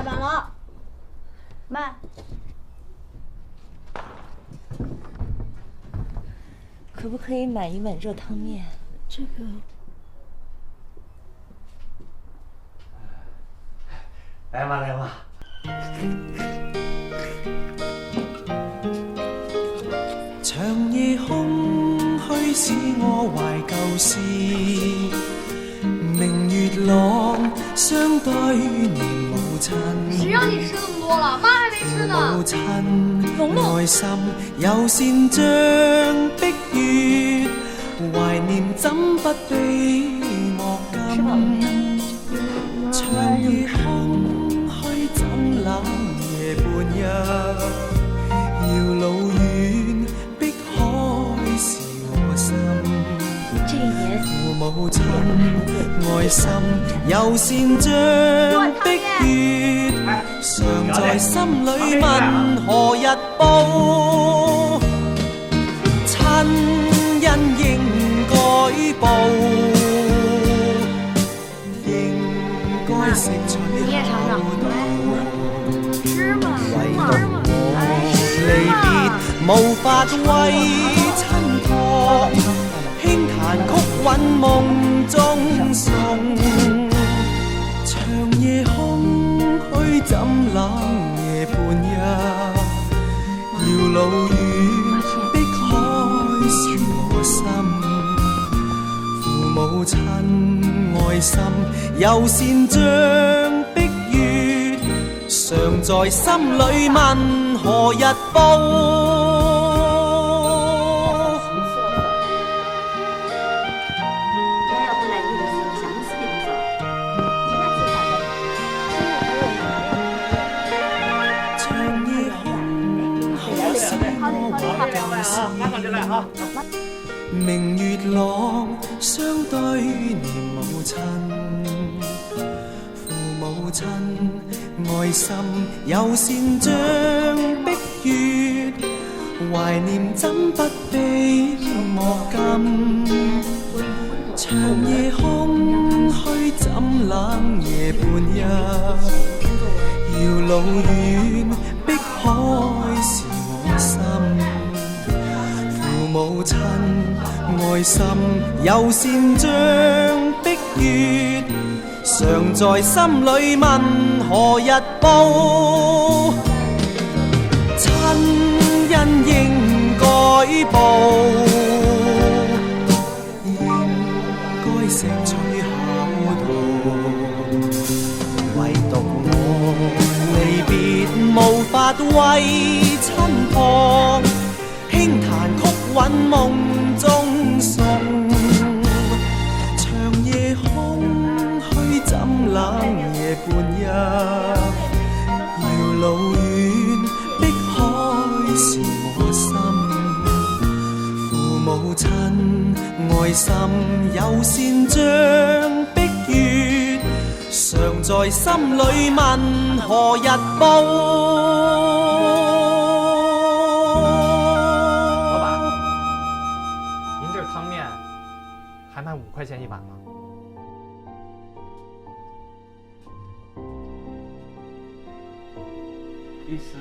班了，慢。可不可以买一碗热汤面？这个。来嘛来嘛。长夜空虚使我怀旧事，明月朗相对念母亲。谁让你吃那么多了？妈还没吃呢。母亲愛心有善像碧月，懷念怎不比莫禁？長夜空虛怎冷夜半日，遙路遠碧海是我心。父母親愛心有善像碧月，常在心裏問何日報？親恩應該報，應該食取孝道。唯獨我離別無法為親託，輕彈曲韻夢中送。長夜空虛怎冷夜半日，遙路遠碧海是我心。父母親愛心有善像碧月，常在心裏問何日報？明月朗相對念母親，父母親愛心有善像碧月，懷念怎不比莫禁？長夜空虛怎冷夜半日，遙路遠碧海是我心。父母親愛心有善像碧月，常在心裏問何日報？親恩應該報，應該食取孝道。唯獨我離別無法為親託，輕彈曲韻夢中送。長夜空虛怎冷夜半日，遙路遠碧海是我心。父母親愛心有善像碧月，常在心裏問何日報？还卖5块钱一碗吗？意思